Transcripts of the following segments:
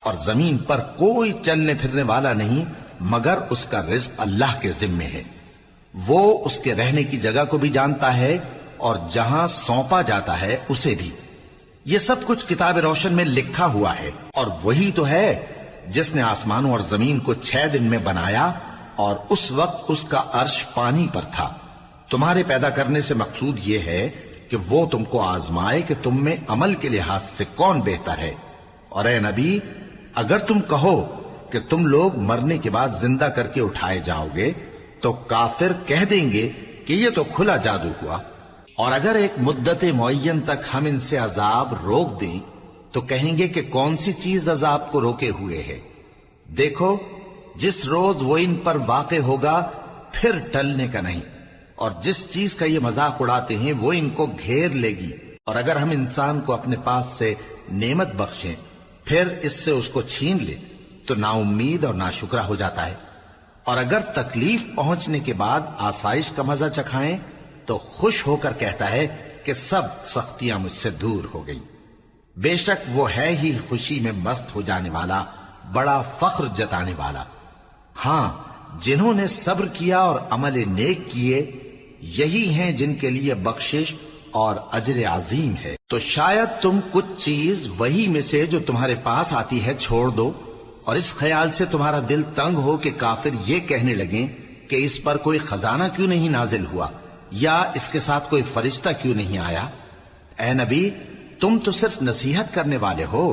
اور زمین پر کوئی چلنے پھرنے والا نہیں مگر اس کا رزق اللہ کے ذمے ہے. وہ اس کے رہنے کی جگہ کو بھی جانتا ہے اور جہاں سونپا جاتا ہے اسے بھی. یہ سب کچھ کتاب روشن میں لکھا ہوا ہے. اور وہی تو ہے جس نے آسمانوں اور زمین کو 6 دن میں بنایا اور اس وقت اس کا عرش پانی پر تھا. تمہارے پیدا کرنے سے مقصود یہ ہے کہ وہ تم کو آزمائے کہ تم میں عمل کے لحاظ سے کون بہتر ہے. اور اے نبی، اگر تم کہو کہ تم لوگ مرنے کے بعد زندہ کر کے اٹھائے جاؤ گے تو کافر کہہ دیں گے کہ یہ تو کھلا جادو ہوا. اور اگر ایک مدت معین تک ہم ان سے عذاب روک دیں تو کہیں گے کہ کون سی چیز عذاب کو روکے ہوئے ہے. دیکھو جس روز وہ ان پر واقع ہوگا پھر ٹلنے کا نہیں. اور جس چیز کا یہ مذاق اڑاتے ہیں وہ ان کو گھیر لے گی. اور اگر ہم انسان کو اپنے پاس سے نعمت بخشیں پھر اس سے اس کو چھین لے تو نا امید اور ناشکرا ہو جاتا ہے. اور اگر تکلیف پہنچنے کے بعد آسائش کا مزہ چکھائیں تو خوش ہو کر کہتا ہے کہ سب سختیاں مجھ سے دور ہو گئیں. بے شک وہ ہے ہی خوشی میں مست ہو جانے والا، بڑا فخر جتانے والا. ہاں، جنہوں نے صبر کیا اور عمل نیک کیے یہی ہیں جن کے لیے بخشش اور اجر عظیم ہے. تو شاید تم کچھ چیز وہی میں سے جو تمہارے پاس آتی ہے چھوڑ دو اور اس خیال سے تمہارا دل تنگ ہو کہ کافر یہ کہنے لگیں کہ اس پر کوئی خزانہ کیوں نہیں نازل ہوا یا اس کے ساتھ کوئی فرشتہ کیوں نہیں آیا. اے نبی، تم تو صرف نصیحت کرنے والے ہو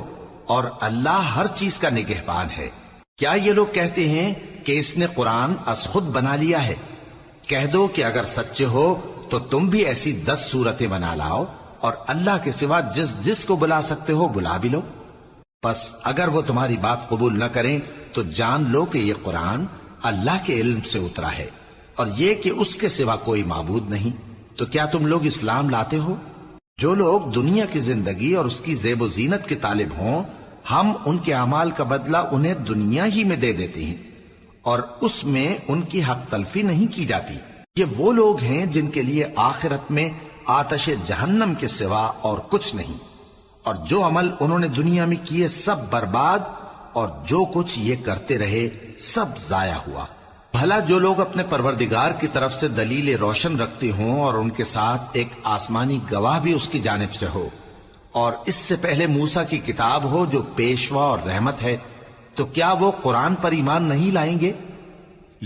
اور اللہ ہر چیز کا نگہبان ہے. کیا یہ لوگ کہتے ہیں کہ اس نے قرآن از خود بنا لیا ہے؟ کہہ دو کہ اگر سچے ہو تو تم بھی ایسی 10 صورتیں بنا لاؤ اور اللہ کے سوا جس جس کو بلا سکتے ہو بلا بھی لو. پس اگر وہ تمہاری بات قبول نہ کریں تو جان لو کہ یہ قرآن اللہ کے علم سے اترا ہے اور یہ کہ اس کے سوا کوئی معبود نہیں. تو کیا تم لوگ اسلام لاتے ہو؟ جو لوگ دنیا کی زندگی اور اس کی زیب و زینت کے طالب ہوں ہم ان کے اعمال کا بدلہ انہیں دنیا ہی میں دے دیتے ہیں اور اس میں ان کی حق تلفی نہیں کی جاتی. یہ وہ لوگ ہیں جن کے لیے آخرت میں آتش جہنم کے سوا اور کچھ نہیں. اور جو عمل انہوں نے دنیا میں کیے سب برباد اور جو کچھ یہ کرتے رہے سب ضائع ہوا. بھلا جو لوگ اپنے پروردگار کی طرف سے دلیل روشن رکھتے ہوں اور ان کے ساتھ ایک آسمانی گواہ بھی اس کی جانب سے ہو اور اس سے پہلے موسیٰ کی کتاب ہو جو پیشوا اور رحمت ہے، تو کیا وہ قرآن پر ایمان نہیں لائیں گے؟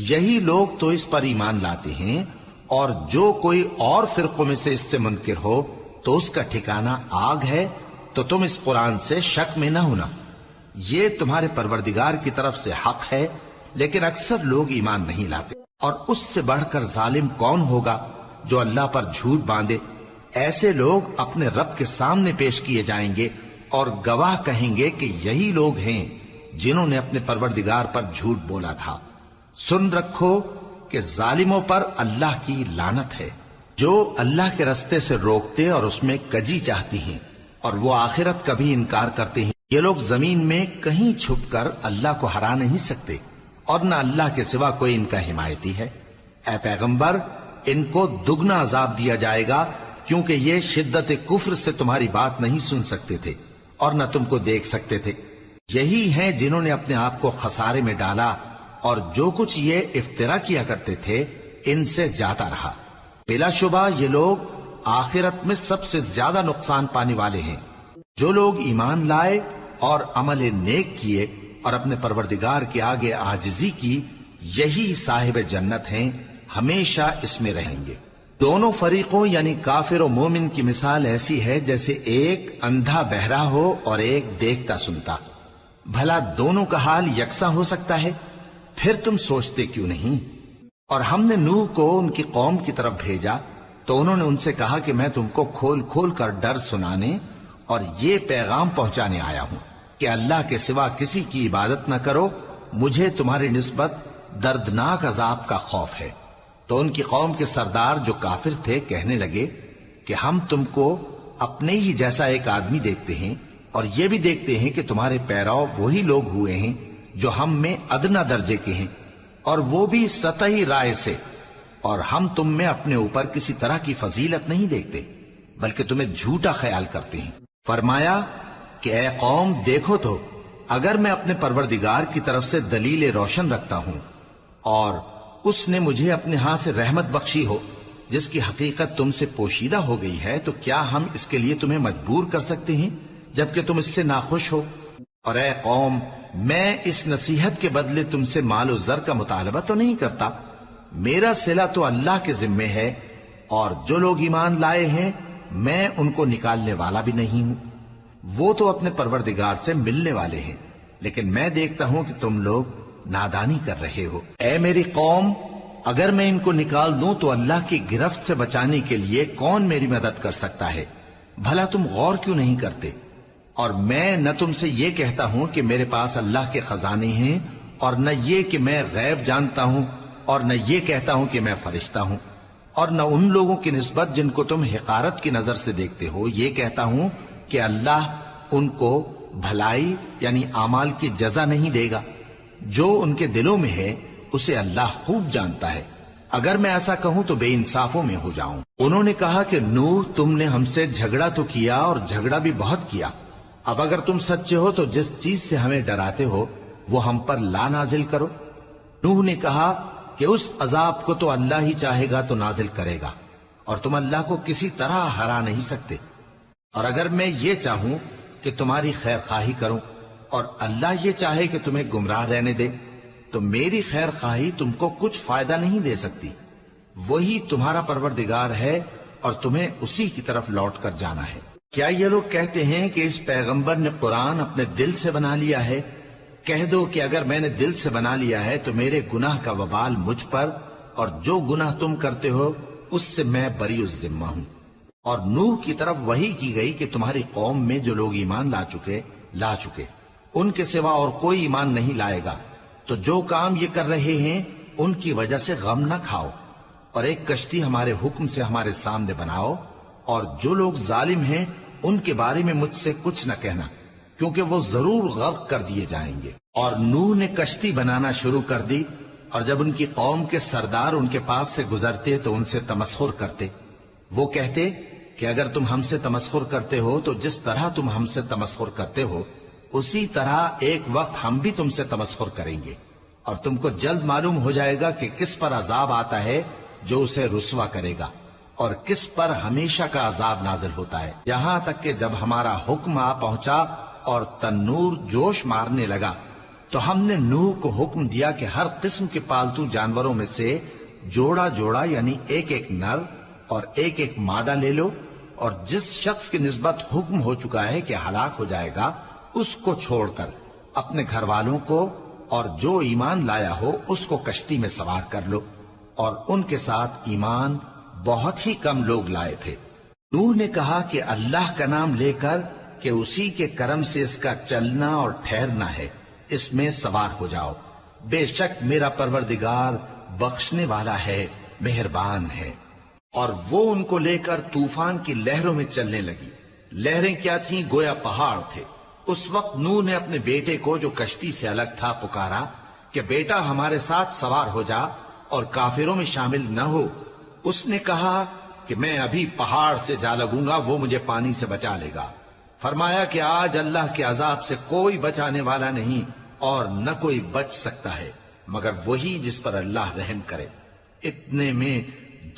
یہی لوگ تو اس پر ایمان لاتے ہیں. اور جو کوئی اور فرقوں میں سے اس سے منکر ہو تو اس کا ٹھکانہ آگ ہے. تو تم اس قرآن سے شک میں نہ ہونا، یہ تمہارے پروردگار کی طرف سے حق ہے، لیکن اکثر لوگ ایمان نہیں لاتے. اور اس سے بڑھ کر ظالم کون ہوگا جو اللہ پر جھوٹ باندھے؟ ایسے لوگ اپنے رب کے سامنے پیش کیے جائیں گے اور گواہ کہیں گے کہ یہی لوگ ہیں جنہوں نے اپنے پروردگار پر جھوٹ بولا تھا. سن رکھو کہ ظالموں پر اللہ کی لعنت ہے، جو اللہ کے رستے سے روکتے اور اس میں کجی چاہتی ہیں اور وہ آخرت کا بھی انکار کرتے ہیں. یہ لوگ زمین میں کہیں چھپ کر اللہ کو ہرا نہیں سکتے اور نہ اللہ کے سوا کوئی ان کا حمایتی ہے. اے پیغمبر، ان کو دگنا عذاب دیا جائے گا کیونکہ یہ شدت کفر سے تمہاری بات نہیں سن سکتے تھے اور نہ تم کو دیکھ سکتے تھے. یہی ہیں جنہوں نے اپنے آپ کو خسارے میں ڈالا اور جو کچھ یہ افترا کیا کرتے تھے ان سے جاتا رہا. بلا شبہ یہ لوگ آخرت میں سب سے زیادہ نقصان پانے والے ہیں. جو لوگ ایمان لائے اور عمل نیک کیے اور اپنے پروردگار کے آگے عاجزی کی یہی صاحب جنت ہیں، ہمیشہ اس میں رہیں گے. دونوں فریقوں یعنی کافر و مومن کی مثال ایسی ہے جیسے ایک اندھا بہرا ہو اور ایک دیکھتا سنتا. بھلا دونوں کا حال یکساں ہو سکتا ہے؟ پھر تم سوچتے کیوں نہیں؟ اور ہم نے نوح کو ان کی قوم کی طرف بھیجا تو انہوں نے ان سے کہا کہ میں تم کو کھول کھول کر ڈر سنانے اور یہ پیغام پہنچانے آیا ہوں کہ اللہ کے سوا کسی کی عبادت نہ کرو، مجھے تمہاری نسبت دردناک عذاب کا خوف ہے. تو ان کی قوم کے سردار جو کافر تھے کہنے لگے کہ ہم تم کو اپنے ہی جیسا ایک آدمی دیکھتے ہیں اور یہ بھی دیکھتے ہیں کہ تمہارے پیرو وہی لوگ ہوئے ہیں جو ہم میں ادنا درجے کے ہیں اور وہ بھی سطحی رائے سے، اور ہم تم میں اپنے اوپر کسی طرح کی فضیلت نہیں دیکھتے بلکہ تمہیں جھوٹا خیال کرتے ہیں. فرمایا کہ اے قوم دیکھو تو اگر میں اپنے پروردگار کی طرف سے دلیل روشن رکھتا ہوں اور اس نے مجھے اپنے ہاں سے رحمت بخشی ہو جس کی حقیقت تم سے پوشیدہ ہو گئی ہے، تو کیا ہم اس کے لیے تمہیں مجبور کر سکتے ہیں جبکہ تم اس سے ناخوش ہو؟ اور اے قوم، میں اس نصیحت کے بدلے تم سے مال و زر کا مطالبہ تو نہیں کرتا، میرا صلہ تو اللہ کے ذمے ہے، اور جو لوگ ایمان لائے ہیں میں ان کو نکالنے والا بھی نہیں ہوں، وہ تو اپنے پروردگار سے ملنے والے ہیں، لیکن میں دیکھتا ہوں کہ تم لوگ نادانی کر رہے ہو۔ اے میری قوم، اگر میں ان کو نکال دوں تو اللہ کی گرفت سے بچانے کے لیے کون میری مدد کر سکتا ہے؟ بھلا تم غور کیوں نہیں کرتے؟ اور میں نہ تم سے یہ کہتا ہوں کہ میرے پاس اللہ کے خزانے ہیں، اور نہ یہ کہ میں غیب جانتا ہوں، اور نہ یہ کہتا ہوں کہ میں فرشتہ ہوں، اور نہ ان لوگوں کی نسبت جن کو تم حقارت کی نظر سے دیکھتے ہو یہ کہتا ہوں کہ اللہ ان کو بھلائی یعنی اعمال کی جزا نہیں دے گا۔ جو ان کے دلوں میں ہے اسے اللہ خوب جانتا ہے، اگر میں ایسا کہوں تو بے انصافوں میں ہو جاؤں۔ انہوں نے کہا کہ نوح، تم نے ہم سے جھگڑا تو کیا اور جھگڑا بھی بہت کیا، اب اگر تم سچے ہو تو جس چیز سے ہمیں ڈراتے ہو وہ ہم پر لا نازل کرو۔ نوح نے کہا کہ اس عذاب کو تو اللہ ہی چاہے گا تو نازل کرے گا، اور تم اللہ کو کسی طرح ہرا نہیں سکتے، اور اگر میں یہ چاہوں کہ تمہاری خیر خواہی کروں اور اللہ یہ چاہے کہ تمہیں گمراہ رہنے دے تو میری خیر خواہی تم کو کچھ فائدہ نہیں دے سکتی۔ وہی تمہارا پروردگار ہے اور تمہیں اسی کی طرف لوٹ کر جانا ہے۔ کیا یہ لوگ کہتے ہیں کہ اس پیغمبر نے قرآن اپنے دل سے بنا لیا ہے؟ کہہ دو کہ اگر میں نے دل سے بنا لیا ہے تو میرے گناہ کا وبال مجھ پر، اور جو گناہ تم کرتے ہو اس سے میں بری الذمہ ہوں۔ اور نوح کی طرف وحی کی گئی کہ تمہاری قوم میں جو لوگ ایمان لا چکے ان کے سوا اور کوئی ایمان نہیں لائے گا، تو جو کام یہ کر رہے ہیں ان کی وجہ سے غم نہ کھاؤ، اور ایک کشتی ہمارے حکم سے ہمارے سامنے بناؤ، اور جو لوگ ظالم ہیں ان کے بارے میں مجھ سے کچھ نہ کہنا، کیونکہ وہ ضرور غرق کر دیے جائیں گے۔ اور نوح نے کشتی بنانا شروع کر دی، اور جب ان کی قوم کے سردار ان کے پاس سے گزرتے تو ان سے تمسخر کرتے۔ وہ کہتے کہ اگر تم ہم سے تمسخر کرتے ہو تو جس طرح تم ہم سے تمسخر کرتے ہو اسی طرح ایک وقت ہم بھی تم سے تمسخر کریں گے، اور تم کو جلد معلوم ہو جائے گا کہ کس پر عذاب آتا ہے جو اسے رسوا کرے گا، اور کس پر ہمیشہ کا عذاب نازل ہوتا ہے، یہاں تک کہ جب ہمارا حکم آ پہنچا اور تنور جوش مارنے لگا تو ہم نے نوح کو حکم دیا کہ ہر قسم کے پالتو جانوروں میں سے جوڑا جوڑا یعنی ایک ایک نر اور ایک ایک مادہ لے لو، اور جس شخص کی نسبت حکم ہو چکا ہے کہ ہلاک ہو جائے گا اس کو چھوڑ کر اپنے گھر والوں کو اور جو ایمان لایا ہو اس کو کشتی میں سوار کر لو، اور ان کے ساتھ ایمان بہت ہی کم لوگ لائے تھے۔ نوح نے کہا کہ اللہ کا نام لے کر کہ اسی کے کرم سے اس کا چلنا اور ٹھہرنا ہے، اس میں سوار ہو جاؤ، بے شک میرا پروردگار بخشنے والا ہے، مہربان ہے۔ اور وہ ان کو لے کر طوفان کی لہروں میں چلنے لگی۔ لہریں کیا تھیں؟ گویا پہاڑ تھے۔ اس وقت نوح نے اپنے بیٹے کو جو کشتی سے الگ تھا پکارا کہ بیٹا ہمارے ساتھ سوار ہو جا اور کافروں میں شامل نہ ہو۔ اس نے کہا کہ میں ابھی پہاڑ سے جا لگوں گا، وہ مجھے پانی سے بچا لے گا۔ فرمایا کہ آج اللہ کے عذاب سے کوئی بچانے والا نہیں اور نہ کوئی بچ سکتا ہے مگر وہی جس پر اللہ رحم کرے۔ اتنے میں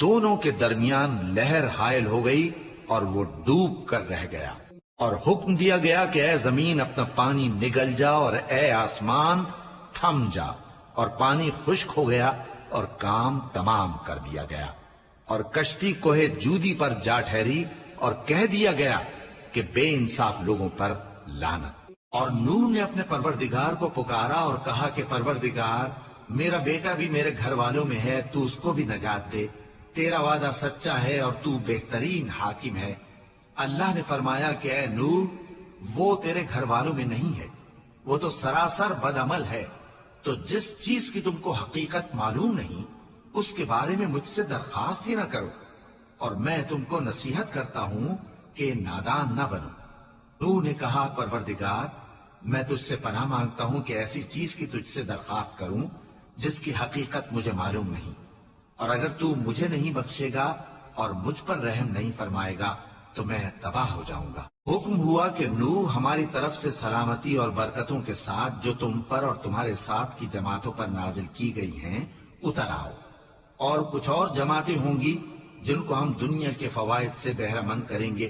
دونوں کے درمیان لہر حائل ہو گئی اور وہ ڈوب کر رہ گیا، اور حکم دیا گیا کہ اے زمین اپنا پانی نگل جا اور اے آسمان تھم جا، اور پانی خشک ہو گیا اور کام تمام کر دیا گیا، اور کشتی کوہ جودی پر جا ٹھہری، اور کہہ دیا گیا کہ بے انصاف لوگوں پر لعنت۔ اور نوح نے اپنے پروردگار کو پکارا اور کہا کہ پروردگار، میرا بیٹا بھی میرے گھر والوں میں ہے، تو اس کو بھی نجات دے، تیرا وعدہ سچا ہے اور تو بہترین حاکم ہے۔ اللہ نے فرمایا کہ اے نوح، وہ تیرے گھر والوں میں نہیں ہے، وہ تو سراسر بد عمل ہے، تو جس چیز کی تم کو حقیقت معلوم نہیں اس کے بارے میں مجھ سے درخواست ہی نہ کرو، اور میں تم کو نصیحت کرتا ہوں کہ نادان نہ بنو۔ نوح نے کہا پروردگار، میں تجھ سے پناہ مانگتا ہوں کہ ایسی چیز کی تجھ سے درخواست کروں جس کی حقیقت مجھے معلوم نہیں، اور اگر تو مجھے نہیں بخشے گا اور مجھ پر رحم نہیں فرمائے گا تو میں تباہ ہو جاؤں گا۔ حکم ہوا کہ نوح ہماری طرف سے سلامتی اور برکتوں کے ساتھ جو تم پر اور تمہارے ساتھ کی جماعتوں پر نازل کی گئی ہیں اتر آؤ، اور کچھ اور جماعتیں ہوں گی جن کو ہم دنیا کے فوائد سے بہرہ مند کریں گے،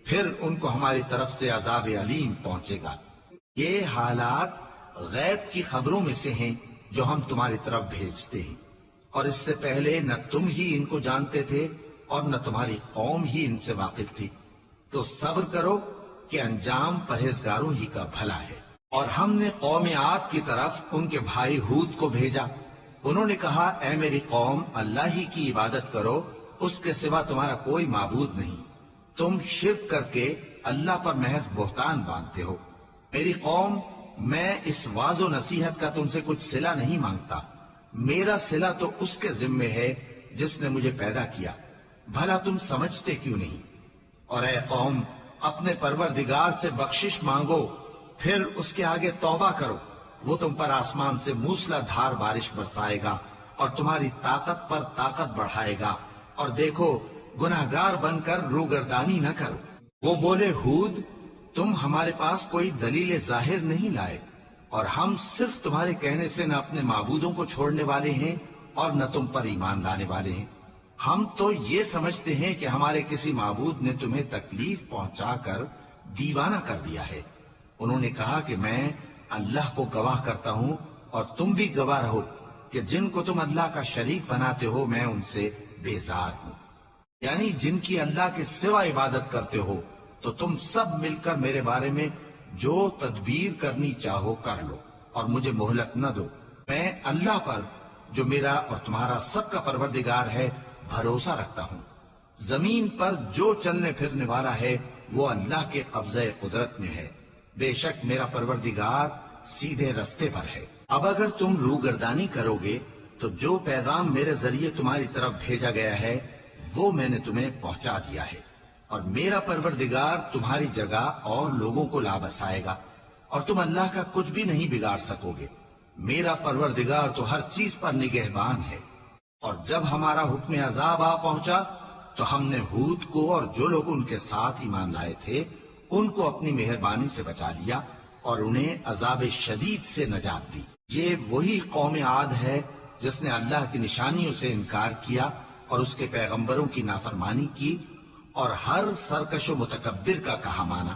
پھر ان کو ہماری طرف سے عذاب علیم پہنچے گا۔ یہ حالات غیب کی خبروں میں سے ہیں جو ہم تمہاری طرف بھیجتے ہیں، اور اس سے پہلے نہ تم ہی ان کو جانتے تھے اور نہ تمہاری قوم ہی ان سے واقف تھی، تو صبر کرو کہ انجام پرہیزگاروں ہی کا بھلا ہے۔ اور ہم نے قوم عاد کی طرف ان کے بھائی ہود کو بھیجا، انہوں نے کہا اے میری قوم، اللہ ہی کی عبادت کرو، اس کے سوا تمہارا کوئی معبود نہیں، تم شرک کر کے اللہ پر محض بہتان باندھتے ہو۔ میری قوم، میں اس واعظ و نصیحت کا تم سے کچھ صلہ نہیں مانگتا، میرا صلہ تو اس کے ذمے ہے جس نے مجھے پیدا کیا، بھلا تم سمجھتے کیوں نہیں؟ اور اے قوم، اپنے پروردگار سے بخشش مانگو، پھر اس کے آگے توبہ کرو، وہ تم پر آسمان سے موسلا دھار بارش برسائے گا اور تمہاری طاقت پر طاقت بڑھائے گا، اور دیکھو گناہگار بن کر روگردانی نہ کرو۔ وہ بولے ہود، تم ہمارے پاس کوئی دلیل ظاہر نہیں لائے، اور ہم صرف تمہارے کہنے سے نہ اپنے معبودوں کو چھوڑنے والے ہیں اور نہ تم پر ایمان لانے والے ہیں۔ ہم تو یہ سمجھتے ہیں کہ ہمارے کسی معبود نے تمہیں تکلیف پہنچا کر دیوانہ کر دیا ہے۔ انہوں نے کہا کہ میں اللہ کو گواہ کرتا ہوں اور تم بھی گواہ رہو کہ جن کو تم اللہ کا شریک بناتے ہو میں ان سے بیزار ہوں، یعنی جن کی اللہ کے سوا عبادت کرتے ہو، تو تم سب مل کر میرے بارے میں جو تدبیر کرنی چاہو کر لو اور مجھے مہلت نہ دو۔ میں اللہ پر جو میرا اور تمہارا سب کا پروردگار ہے بھروسہ رکھتا ہوں۔ زمین پر جو چلنے پھرنے والا ہے وہ اللہ کے قبضہ قدرت میں ہے، بے شک میرا پروردگار سیدھے رستے پر ہے۔ اب اگر تم روگردانی کرو گے تو جو پیغام میرے ذریعے تمہاری طرف بھیجا گیا ہے وہ میں نے تمہیں پہنچا دیا ہے، اور میرا پروردگار تمہاری جگہ اور لوگوں کو لا بسائے گا، اور تم اللہ کا کچھ بھی نہیں بگاڑ سکو گے۔ میرا پروردگار تو ہر چیز پر نگہبان ہے۔ اور جب ہمارا حکم عذاب آ پہنچا تو ہم نے ہود کو اور جو لوگ ان کے ساتھ ایمان لائے تھے ان کو اپنی مہربانی سے بچا لیا اور انہیں عذاب شدید سے نجات دی۔ یہ وہی قوم عاد ہے جس نے اللہ کی نشانیوں سے انکار کیا اور اس کے پیغمبروں کی نافرمانی کی اور ہر سرکش و متکبر کا کہا مانا،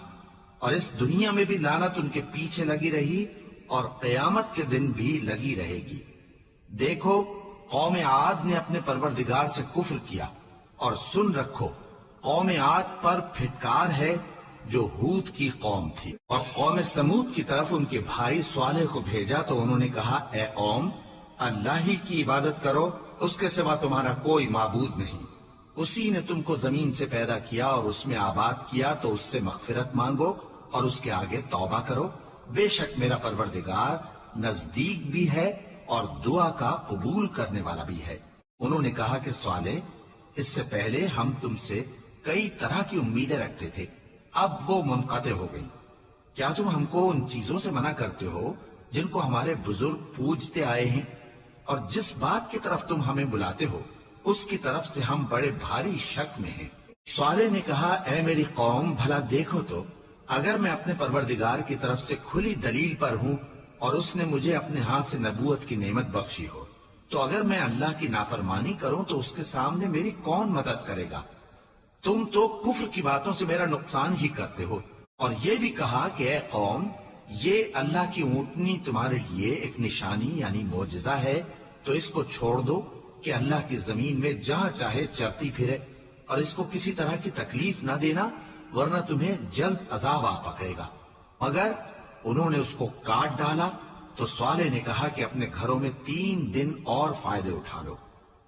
اور اس دنیا میں بھی لعنت ان کے پیچھے لگی رہی اور قیامت کے دن بھی لگی رہے گی۔ دیکھو قوم عاد نے اپنے پروردگار سے کفر کیا، اور سن رکھو قوم عاد پر پھٹکار ہے جو ہود کی قوم تھی۔ اور قوم سمود کی طرف ان کے بھائی صالح کو بھیجا تو انہوں نے کہا اے قوم، اللہ ہی کی عبادت کرو، اس کے سوا تمہارا کوئی معبود نہیں، اسی نے تم کو زمین سے پیدا کیا اور اس میں آباد کیا، تو اس سے مغفرت مانگو اور اس کے آگے توبہ کرو، بے شک میرا پروردگار نزدیک بھی ہے اور دعا کا قبول کرنے والا بھی ہے۔ انہوں نے کہا کہ صالح، اس سے پہلے ہم تم سے کئی طرح کی امیدیں رکھتے تھے، اب وہ منقطع ہو گئی۔ کیا تم ہم کو ان چیزوں سے منع کرتے ہو جن کو ہمارے بزرگ پوجتے آئے ہیں؟ اور جس بات کی طرف تم ہمیں بلاتے ہو اس کی طرف سے ہم بڑے بھاری شک میں ہیں۔ صالح نے کہا اے میری قوم، بھلا دیکھو تو اگر میں اپنے پروردگار کی طرف سے کھلی دلیل پر ہوں اور اس نے مجھے اپنے ہاتھ سے نبوت کی نعمت بخشی ہو، تو اگر میں اللہ کی نافرمانی کروں تو اس کے سامنے میری کون مدد کرے گا؟ تم تو کفر کی باتوں سے میرا نقصان ہی کرتے ہو۔ اور یہ بھی کہا کہ اے قوم، یہ اللہ کی اونٹنی تمہارے لیے ایک نشانی یعنی معجزہ ہے، تو اس کو چھوڑ دو کہ اللہ کی زمین میں جہاں چاہے چرتی پھرے، اور اس کو کسی طرح کی تکلیف نہ دینا ورنہ تمہیں جلد عذاب آ پکڑے گا۔ مگر انہوں نے اس کو کاٹ ڈالا تو صالح نے کہا کہ اپنے گھروں میں 3 دن اور فائدے اٹھا لو،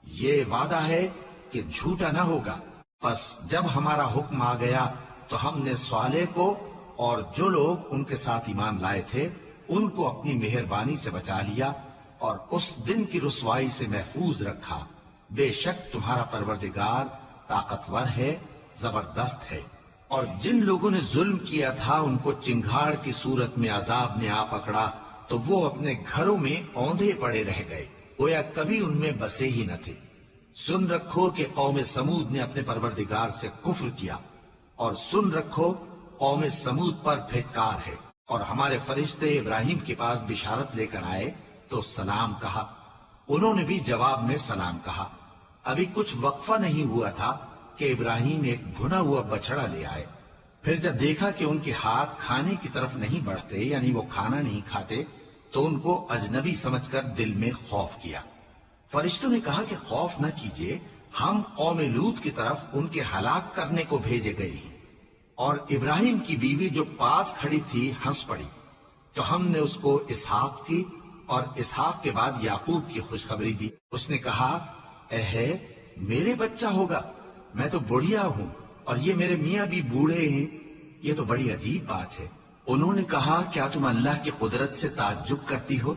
یہ وعدہ ہے کہ جھوٹا نہ ہوگا۔ پس جب ہمارا حکم آ گیا تو ہم نے صالح کو اور جو لوگ ان کے ساتھ ایمان لائے تھے ان کو اپنی مہربانی سے بچا لیا اور اس دن کی رسوائی سے محفوظ رکھا، بے شک تمہارا پروردگار طاقتور ہے، زبردست ہے۔ اور جن لوگوں نے ظلم کیا تھا ان کو چنگھاڑ کی صورت میں عذاب نے آ پکڑا تو وہ اپنے گھروں میں اوندھے پڑے رہ گئے، گویا کبھی ان میں بسے ہی نہ تھے۔ سن رکھو کہ قوم سمود نے اپنے پروردگار سے کفر کیا، اور سن رکھو قوم سمود پر پھٹکار ہے۔ اور ہمارے فرشتے ابراہیم کے پاس بشارت لے کر آئے تو سلام کہا، انہوں نے بھی جواب میں سلام کہا۔ ابھی کچھ وقفہ نہیں ہوا تھا کہ ابراہیم ایک بھنا ہوا بچڑا لے آئے۔ پھر جب دیکھا کہ ان کے ہاتھ کھانے کی طرف نہیں بڑھتے، یعنی وہ کھانا نہیں کھاتے، تو ان کو اجنبی سمجھ کر دل میں خوف کیا۔ فرشتوں نے کہا کہ خوف نہ کیجیے، ہم قوم لوط کی طرف ان کے ہلاک کرنے کو بھیجے گئے ہیں۔ اور ابراہیم کی بیوی جو پاس کھڑی تھی ہنس پڑی، تو ہم نے اس کو اسحاق کی اور اسحاق کے بعد یعقوب کی خوشخبری دی۔ اس نے کہا، اے میرے بچہ ہوگا، میں تو بڑھیا ہوں اور یہ میرے میاں بھی بوڑھے ہیں، یہ تو بڑی عجیب بات ہے۔ انہوں نے کہا، کیا تم اللہ کی قدرت سے تعجب کرتی ہو؟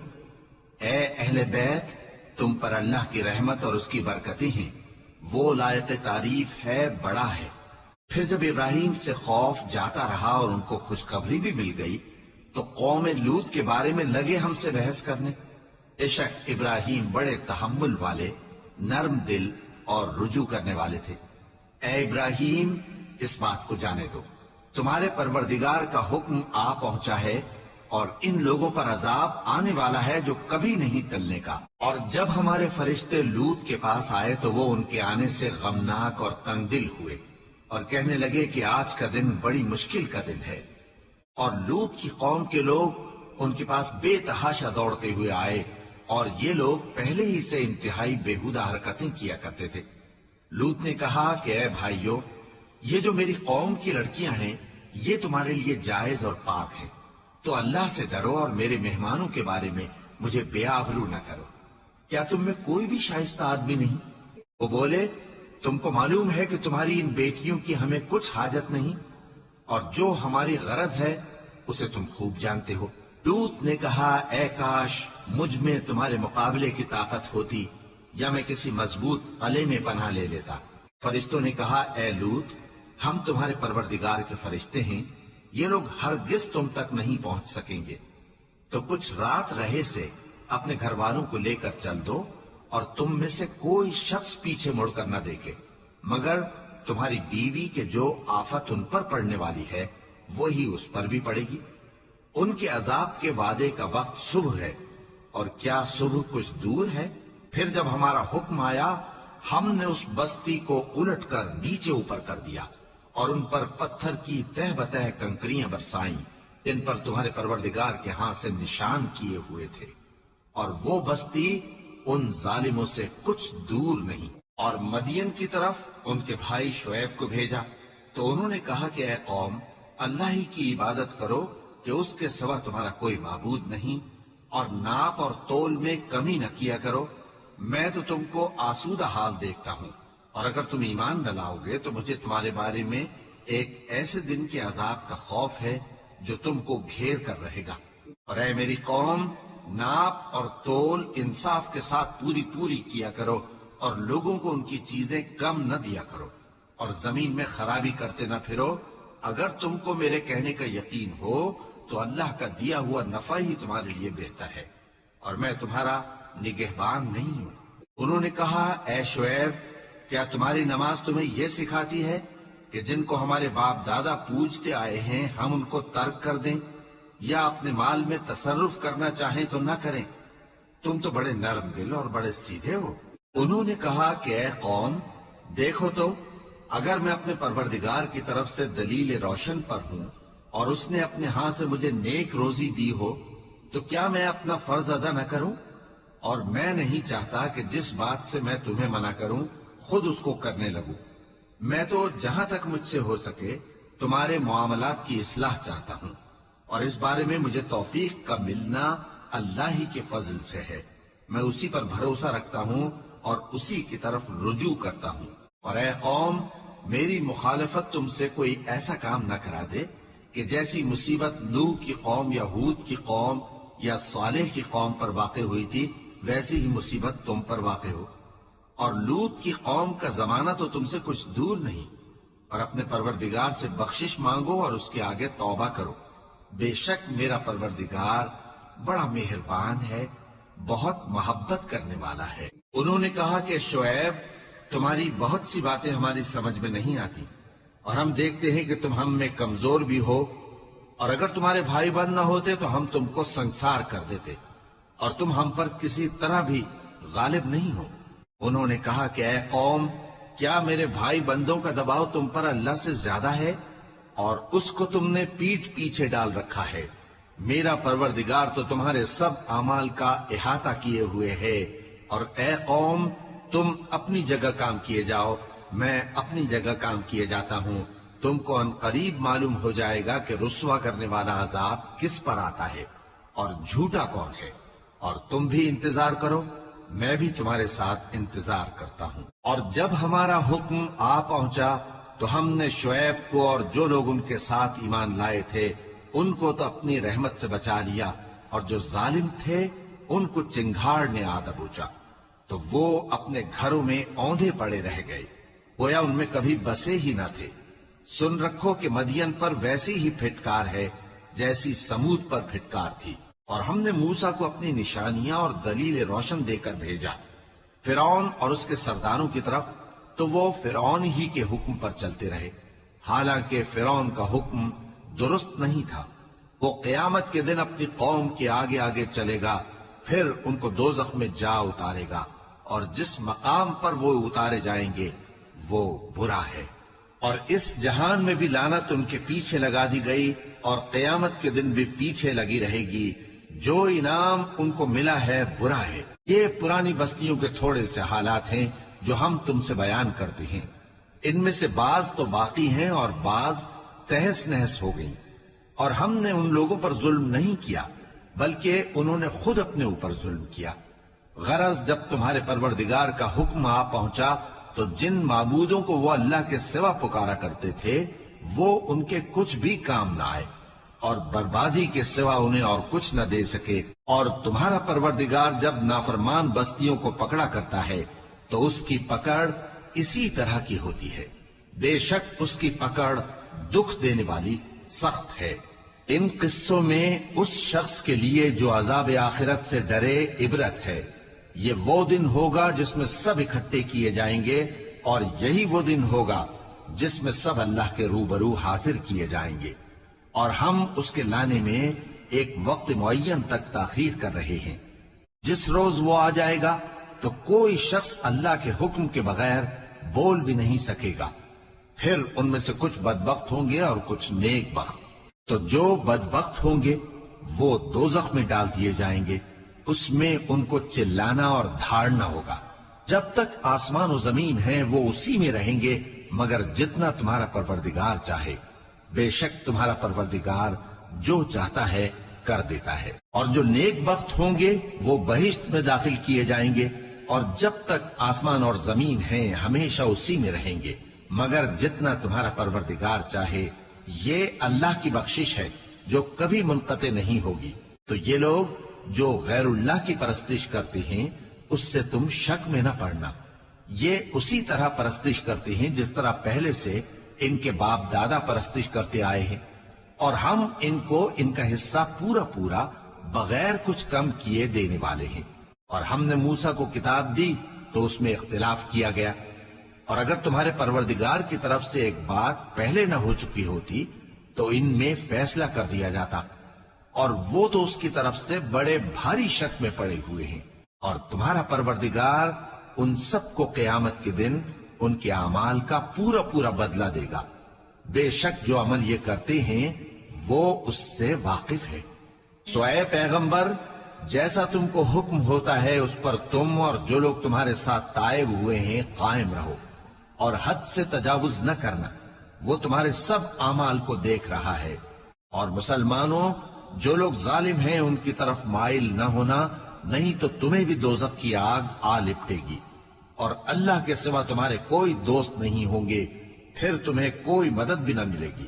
اے اہل بیت، تم پر اللہ کی رحمت اور اس کی برکتیں ہیں، وہ لائق تعریف ہے، بڑا ہے۔ پھر جب ابراہیم سے خوف جاتا رہا اور ان کو خوشخبری بھی مل گئی، تو قوم لوط کے بارے میں لگے ہم سے بحث کرنے۔ بے شک ابراہیم بڑے تحمل والے، نرم دل اور رجوع کرنے والے تھے۔ اے ابراہیم، اس بات کو جانے دو، تمہارے پروردگار کا حکم آ پہنچا ہے اور ان لوگوں پر عذاب آنے والا ہے جو کبھی نہیں ٹلنے کا۔ اور جب ہمارے فرشتے لوط کے پاس آئے تو وہ ان کے آنے سے غمناک اور تنگ دل ہوئے اور کہنے لگے کہ آج کا دن بڑی مشکل کا دن ہے۔ اور لوط کی قوم کے لوگ ان کے پاس بے تحاشا دوڑتے ہوئے آئے، اور یہ لوگ پہلے ہی سے انتہائی بےہودہ حرکتیں کیا کرتے تھے۔ لوط نے کہا کہ اے بھائیو، یہ جو میری قوم کی لڑکیاں ہیں یہ تمہارے لیے جائز اور پاک ہیں، تو اللہ سے ڈرو اور میرے مہمانوں کے بارے میں مجھے بے آبرو نہ کرو۔ کیا تم میں کوئی بھی شائستہ آدمی نہیں؟ وہ بولے، تم کو معلوم ہے کہ تمہاری ان بیٹیوں کی ہمیں کچھ حاجت نہیں، اور جو ہماری غرض ہے اسے تم خوب جانتے ہو۔ لوط نے کہا، اے کاش مجھ میں تمہارے مقابلے کی طاقت ہوتی، یا میں کسی مضبوط قلعے میں پناہ لے لیتا۔ فرشتوں نے کہا، اے لوط، ہم تمہارے پروردگار کے فرشتے ہیں، یہ لوگ ہرگز تم تک نہیں پہنچ سکیں گے، تو کچھ رات رہے سے اپنے گھر والوں کو لے کر چل دو، اور تم میں سے کوئی شخص پیچھے مڑ کر نہ دیکھے، مگر تمہاری بیوی کے جو آفت ان پر پڑنے والی ہے وہی اس پر بھی پڑے گی۔ ان کے عذاب کے وعدے کا وقت صبح ہے، اور کیا صبح کچھ دور ہے؟ پھر جب ہمارا حکم آیا، ہم نے اس بستی کو الٹ کر نیچے اوپر کر دیا اور ان پر پتھر کی تہ بتہ کنکریاں برسائیں، جن پر تمہارے پروردگار کے ہاں سے نشان کیے ہوئے تھے، اور وہ بستی ان ظالموں سے کچھ دور نہیں۔ اور مدین کی طرف ان کے بھائی شعیب کو بھیجا، تو انہوں نے کہا کہ اے قوم، اللہ ہی کی عبادت کرو کہ اس کے سوا تمہارا کوئی معبود نہیں، اور ناپ اور تول میں کمی نہ کیا کرو، میں تو تم کو آسودہ حال دیکھتا ہوں، اور اگر تم ایمان نہ لاؤ گے تو مجھے تمہارے بارے میں ایک ایسے دن کے عذاب کا خوف ہے جو تم کو گھیر کر رہے گا۔ اور اے میری قوم، ناپ اور تول انصاف کے ساتھ پوری کیا کرو، اور لوگوں کو ان کی چیزیں کم نہ دیا کرو، اور زمین میں خرابی کرتے نہ پھرو۔ اگر تم کو میرے کہنے کا یقین ہو تو اللہ کا دیا ہوا نفع ہی تمہارے لیے بہتر ہے، اور میں تمہارا نگہبان نہیں ہوں۔ انہوں نے کہا، اے شعیب، کیا تمہاری نماز تمہیں یہ سکھاتی ہے کہ جن کو ہمارے باپ دادا پوجتے آئے ہیں ہم ان کو ترک کر دیں، یا اپنے مال میں تصرف کرنا چاہیں تو نہ کریں؟ تم تو بڑے نرم دل اور بڑے سیدھے ہو۔ انہوں نے کہا کہ اے قوم، دیکھو تو، اگر میں اپنے پروردگار کی طرف سے دلیل روشن پر ہوں اور اس نے اپنے ہاں سے مجھے نیک روزی دی ہو، تو کیا میں اپنا فرض ادا نہ کروں؟ اور میں نہیں چاہتا کہ جس بات سے میں تمہیں منع کروں خود اس کو کرنے لگوں۔ میں تو جہاں تک مجھ سے ہو سکے تمہارے معاملات کی اصلاح چاہتا ہوں، اور اس بارے میں مجھے توفیق کا ملنا اللہ ہی کے فضل سے ہے۔ میں اسی پر بھروسہ رکھتا ہوں اور اسی کی طرف رجوع کرتا ہوں۔ اور اے قوم، میری مخالفت تم سے کوئی ایسا کام نہ کرا دے کہ جیسی مصیبت نوح کی قوم یا ہود کی قوم یا صالح کی قوم پر واقع ہوئی تھی ویسی ہی مصیبت تم پر واقع ہو۔ اور لوط کی قوم کا زمانہ تو تم سے کچھ دور نہیں، اور اپنے پروردگار سے بخشش مانگو اور اس کے آگے توبہ کرو، بے شک میرا پروردگار بڑا مہربان ہے، بہت محبت کرنے والا ہے۔ انہوں نے کہا کہ شعیب، تمہاری بہت سی باتیں ہماری سمجھ میں نہیں آتی، اور ہم دیکھتے ہیں کہ تم ہم میں کمزور بھی ہو، اور اگر تمہارے بھائی بند نہ ہوتے تو ہم تم کو سنسار کر دیتے، اور تم ہم پر کسی طرح بھی غالب نہیں ہو۔ انہوں نے کہا کہ اے قوم، کیا میرے بھائی بندوں کا دباؤ تم پر اللہ سے زیادہ ہے، اور اس کو تم نے پیٹھ پیچھے ڈال رکھا ہے؟ میرا پروردگار تو تمہارے سب اعمال کا احاطہ کیے ہوئے ہے۔ اور اے قوم، تم اپنی جگہ کام کیے جاؤ، میں اپنی جگہ کام کیے جاتا ہوں۔ تم کو ان قریب معلوم ہو جائے گا کہ رسوا کرنے والا عذاب کس پر آتا ہے اور جھوٹا کون ہے، اور تم بھی انتظار کرو، میں بھی تمہارے ساتھ انتظار کرتا ہوں۔ اور جب ہمارا حکم آ پہنچا تو ہم نے شعیب کو اور جو لوگ ان کے ساتھ ایمان لائے تھے ان کو تو اپنی رحمت سے بچا لیا، اور جو ظالم تھے ان کو چنگھاڑ نے آ دبوچا، تو وہ اپنے گھروں میں اوندھے پڑے رہ گئے، گویا ان میں کبھی بسے ہی نہ تھے۔ سن رکھو کہ مدین پر ویسی ہی پھٹکار ہے جیسی سمود پر پھٹکار تھی۔ اور ہم نے موسیٰ کو اپنی نشانیاں اور دلیل روشن دے کر بھیجا فرعون اور اس کے سرداروں کی طرف، تو وہ فرعون ہی کے حکم پر چلتے رہے، حالانکہ فرعون کا حکم درست نہیں تھا۔ وہ قیامت کے دن اپنی قوم کے آگے آگے چلے گا، پھر ان کو دوزخ میں جا اتارے گا، اور جس مقام پر وہ اتارے جائیں گے وہ برا ہے۔ اور اس جہان میں بھی لعنت ان کے پیچھے لگا دی گئی، اور قیامت کے دن بھی پیچھے لگی رہے گی۔ جو انعام ان کو ملا ہے برا ہے۔ یہ پرانی بستیوں کے تھوڑے سے حالات ہیں جو ہم تم سے بیان کرتے ہیں، ان میں سے بعض تو باقی ہیں اور بعض تہس نہس ہو گئی۔ اور ہم نے ان لوگوں پر ظلم نہیں کیا بلکہ انہوں نے خود اپنے اوپر ظلم کیا۔ غرض جب تمہارے پروردگار کا حکم آ پہنچا تو جن معبودوں کو وہ اللہ کے سوا پکارا کرتے تھے وہ ان کے کچھ بھی کام نہ آئے، اور بربادی کے سوا انہیں اور کچھ نہ دے سکے۔ اور تمہارا پروردگار جب نافرمان بستیوں کو پکڑا کرتا ہے تو اس کی پکڑ اسی طرح کی ہوتی ہے، بے شک اس کی پکڑ دکھ دینے والی سخت ہے۔ ان قصوں میں اس شخص کے لیے جو عذاب آخرت سے ڈرے عبرت ہے۔ یہ وہ دن ہوگا جس میں سب اکٹھے کیے جائیں گے، اور یہی وہ دن ہوگا جس میں سب اللہ کے روبرو حاضر کیے جائیں گے، اور ہم اس کے لانے میں ایک وقت معین تک تاخیر کر رہے ہیں۔ جس روز وہ آ جائے گا تو کوئی شخص اللہ کے حکم کے بغیر بول بھی نہیں سکے گا۔ پھر ان میں سے کچھ بدبخت ہوں گے اور کچھ نیک بخت۔ تو جو بدبخت ہوں گے وہ دوزخ میں ڈال دیے جائیں گے، اس میں ان کو چلانا اور دھاڑنا ہوگا۔ جب تک آسمان و زمین ہیں وہ اسی میں رہیں گے مگر جتنا تمہارا پروردگار چاہے۔ بے شک تمہارا پروردگار جو چاہتا ہے کر دیتا ہے۔ اور جو نیک بخت ہوں گے وہ بہشت میں داخل کیے جائیں گے، اور جب تک آسمان اور زمین ہیں ہمیشہ اسی میں رہیں گے مگر جتنا تمہارا پروردگار چاہے۔ یہ اللہ کی بخشش ہے جو کبھی منقطع نہیں ہوگی۔ تو یہ لوگ جو غیر اللہ کی پرستش کرتے ہیں اس سے تم شک میں نہ پڑنا، یہ اسی طرح پرستش کرتے ہیں جس طرح پہلے سے ان کے باپ دادا پرستش کرتے آئے ہیں، اور ہم ان کو ان کا حصہ پورا پورا بغیر کچھ کم کیے دینے والے ہیں۔ اور ہم نے موسیٰ کو کتاب دی تو اس میں اختلاف کیا گیا، اور اگر تمہارے پروردگار کی طرف سے ایک بات پہلے نہ ہو چکی ہوتی تو ان میں فیصلہ کر دیا جاتا، اور وہ تو اس کی طرف سے بڑے بھاری شک میں پڑے ہوئے ہیں۔ اور تمہارا پروردگار ان سب کو قیامت کے دن ان کے اعمال کا پورا پورا بدلہ دے گا۔ بے شک جو عمل یہ کرتے ہیں وہ اس سے واقف ہے۔ سو اے پیغمبر، جیسا تم کو حکم ہوتا ہے اس پر تم اور جو لوگ تمہارے ساتھ تائب ہوئے ہیں قائم رہو، اور حد سے تجاوز نہ کرنا، وہ تمہارے سب اعمال کو دیکھ رہا ہے۔ اور مسلمانوں، جو لوگ ظالم ہیں ان کی طرف مائل نہ ہونا، نہیں تو تمہیں بھی دوزخ کی آگ آ لپٹے گی، اور اللہ کے سوا تمہارے کوئی دوست نہیں ہوں گے، پھر تمہیں کوئی مدد بھی نہ ملے گی۔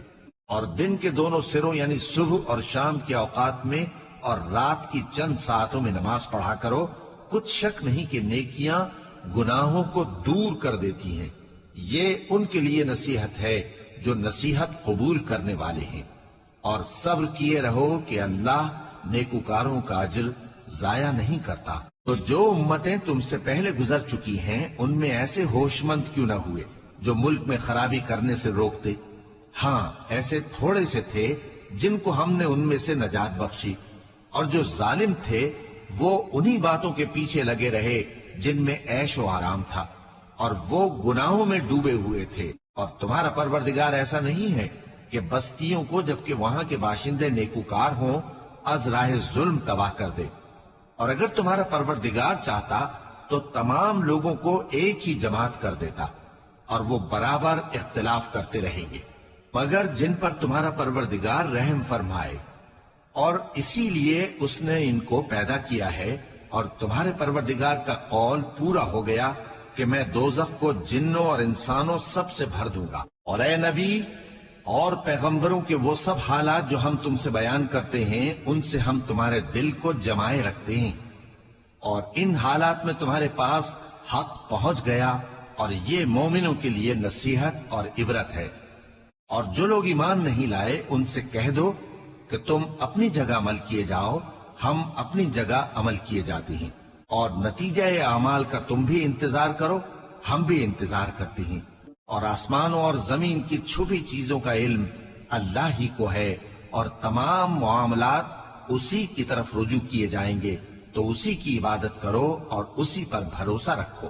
اور دن کے دونوں سروں یعنی صبح اور شام کے اوقات میں اور رات کی چند ساعتوں میں نماز پڑھا کرو، کچھ شک نہیں کہ نیکیاں گناہوں کو دور کر دیتی ہیں۔ یہ ان کے لیے نصیحت ہے جو نصیحت قبول کرنے والے ہیں۔ اور صبر کیے رہو کہ اللہ نیکوکاروں کا اجر ضائع نہیں کرتا۔ تو جو امتیں تم سے پہلے گزر چکی ہیں ان میں ایسے ہوش مند کیوں نہ ہوئے جو ملک میں خرابی کرنے سے روکتے. ہاں ایسے تھوڑے سے تھے جن کو ہم نے ان میں سے نجات بخشی، اور جو ظالم تھے وہ انہی باتوں کے پیچھے لگے رہے جن میں عیش و آرام تھا، اور وہ گناہوں میں ڈوبے ہوئے تھے. اور تمہارا پروردگار ایسا نہیں ہے کہ بستیوں کو جبکہ وہاں کے باشندے نیکوکار ہوں از راہ ظلم تباہ کر دے. اور اگر تمہارا پروردگار چاہتا تو تمام لوگوں کو ایک ہی جماعت کر دیتا، اور وہ برابر اختلاف کرتے رہیں گے، مگر جن پر تمہارا پروردگار رحم فرمائے. اور اسی لیے اس نے ان کو پیدا کیا ہے. اور تمہارے پروردگار کا قول پورا ہو گیا کہ میں دوزخ کو جنوں اور انسانوں سب سے بھر دوں گا. اور اے نبی اور پیغمبروں کے وہ سب حالات جو ہم تم سے بیان کرتے ہیں ان سے ہم تمہارے دل کو جمائے رکھتے ہیں، اور ان حالات میں تمہارے پاس حق پہنچ گیا، اور یہ مومنوں کے لیے نصیحت اور عبرت ہے. اور جو لوگ ایمان نہیں لائے ان سے کہہ دو کہ تم اپنی جگہ عمل کیے جاؤ، ہم اپنی جگہ عمل کیے جاتے ہیں، اور نتیجہ اعمال کا تم بھی انتظار کرو، ہم بھی انتظار کرتے ہیں. اور آسمانوں اور زمین کی چھپی چیزوں کا علم اللہ ہی کو ہے، اور تمام معاملات اسی کی طرف رجوع کیے جائیں گے. تو اسی کی عبادت کرو اور اسی پر بھروسہ رکھو.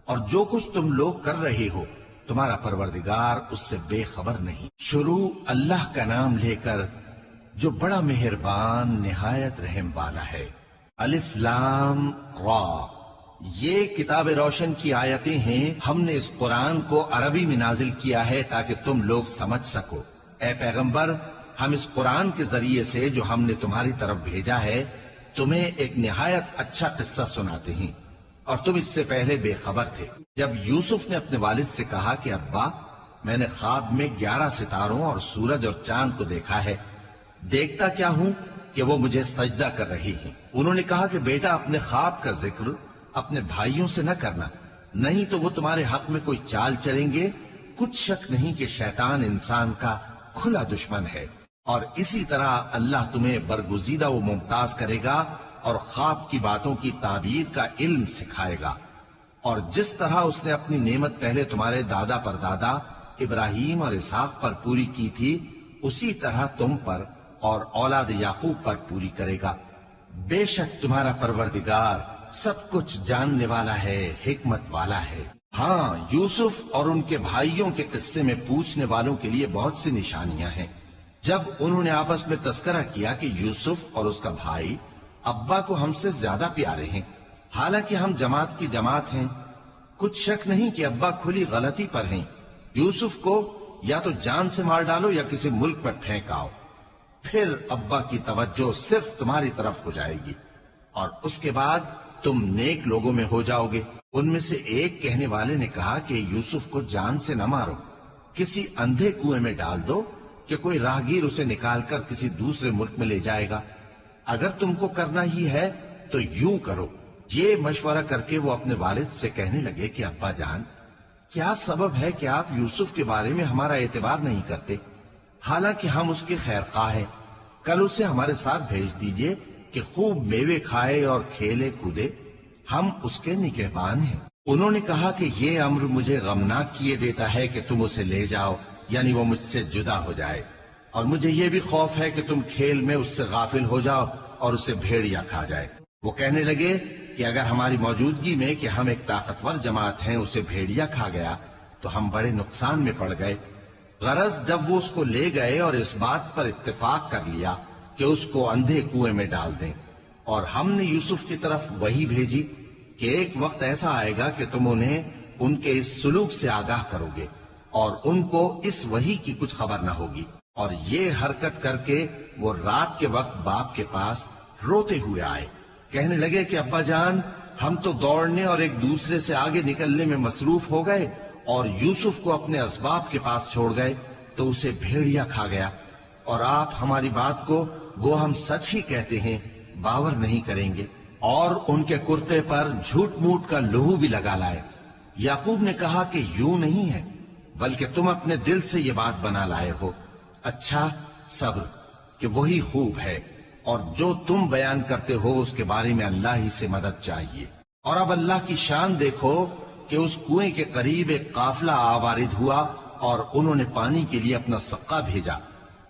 اور جو کچھ تم لوگ کر رہے ہو تمہارا پروردگار اس سے بے خبر نہیں. شروع اللہ کا نام لے کر جو بڑا مہربان نہایت رحم والا ہے. الف لام را، یہ کتاب روشن کی آیتیں ہیں. ہم نے اس قرآن کو عربی میں نازل کیا ہے تاکہ تم لوگ سمجھ سکو. اے پیغمبر، ہم اس قرآن کے ذریعے سے جو ہم نے تمہاری طرف بھیجا ہے تمہیں ایک نہایت اچھا قصہ سناتے ہیں، اور تم اس سے پہلے بے خبر تھے. جب یوسف نے اپنے والد سے کہا کہ ابا، میں نے خواب میں 11 ستاروں اور سورج اور چاند کو دیکھا ہے، دیکھتا کیا ہوں کہ وہ مجھے سجدہ کر رہی ہیں. انہوں نے کہا کہ بیٹا، اپنے خواب کا ذکر اپنے بھائیوں سے نہ کرنا، نہیں تو وہ تمہارے حق میں کوئی چال چلیں گے. کچھ شک نہیں کہ شیطان انسان کا کھلا دشمن ہے. اور اسی طرح اللہ تمہیں برگزیدہ و ممتاز کرے گا اور خواب کی باتوں کی تعبیر کا علم سکھائے گا. اور جس طرح اس نے اپنی نعمت پہلے تمہارے دادا پر دادا ابراہیم اور اسحاق پر پوری کی تھی، اسی طرح تم پر اور اولاد یعقوب پر پوری کرے گا. بے شک تمہارا پروردگار سب کچھ جاننے والا ہے، حکمت والا ہے. ہاں، یوسف اور ان کے بھائیوں کے قصے میں پوچھنے والوں کے لیے بہت سی نشانیاں ہیں. جب انہوں نے آپس میں تذکرہ کیا کہ یوسف اور اس کا بھائی ابا کو ہم سے زیادہ پیارے ہیں، حالانکہ ہم جماعت کی جماعت ہیں، کچھ شک نہیں کہ ابا کھلی غلطی پر ہیں. یوسف کو یا تو جان سے مار ڈالو یا کسی ملک پر پھینک آؤ، پھر ابا کی توجہ صرف تمہاری طرف ہو جائے گی، اور اس کے بعد تم نیک لوگوں میں ہو جاؤ گے. ان میں سے ایک کہنے والے نے کہا کہ یوسف کو جان سے نہ مارو، کسی اندھے کنویں میں ڈال دو کہ کوئی راہگیر اسے نکال کر کسی دوسرے ملک میں لے جائے گا. اگر تم کو کرنا ہی ہے تو یوں کرو. یہ مشورہ کر کے وہ اپنے والد سے کہنے لگے کہ ابا جان، کیا سبب ہے کہ آپ یوسف کے بارے میں ہمارا اعتبار نہیں کرتے، حالانکہ ہم اس کے خیر خواہ ہیں. کل اسے ہمارے ساتھ بھیج دیجئے کہ خوب میوے کھائے اور کھیلے کودے، ہم اس کے نگہبان ہیں. انہوں نے کہا کہ یہ امر مجھے غمناک کیے دیتا ہے کہ تم اسے لے جاؤ، یعنی وہ مجھ سے جدا ہو جائے، اور مجھے یہ بھی خوف ہے کہ تم کھیل میں اس سے غافل ہو جاؤ اور اسے بھیڑیا کھا جائے. وہ کہنے لگے کہ اگر ہماری موجودگی میں کہ ہم ایک طاقتور جماعت ہیں اسے بھیڑیا کھا گیا تو ہم بڑے نقصان میں پڑ گئے. غرض جب وہ اس کو لے گئے اور اس بات پر اتفاق کر لیا کہ اس کو اندھے کنویں میں ڈال دیں، اور ہم نے یوسف کی طرف وحی بھیجی کہ ایک وقت ایسا آئے گا کہ تم انہیں ان کے اس سلوک سے آگاہ کرو گے، اور ان کو اس وحی کی کچھ خبر نہ ہوگی. اور یہ حرکت کر کے وہ رات کے وقت باپ کے پاس روتے ہوئے آئے. کہنے لگے کہ ابا جان، ہم تو دوڑنے اور ایک دوسرے سے آگے نکلنے میں مصروف ہو گئے اور یوسف کو اپنے اسباب کے پاس چھوڑ گئے تو اسے بھیڑیا کھا گیا، اور آپ ہماری بات کو گو ہم سچ ہی کہتے ہیں باور نہیں کریں گے. اور ان کے کرتے پر جھوٹ موٹ کا لہو بھی لگا لائے. یعقوب نے کہا کہ یوں نہیں ہے، بلکہ تم اپنے دل سے یہ بات بنا لائے ہو. اچھا، صبر کہ وہی خوب ہے، اور جو تم بیان کرتے ہو اس کے بارے میں اللہ ہی سے مدد چاہیے. اور اب اللہ کی شان دیکھو کہ اس کنویں کے قریب ایک قافلہ آوارد ہوا اور انہوں نے پانی کے لیے اپنا سقا بھیجا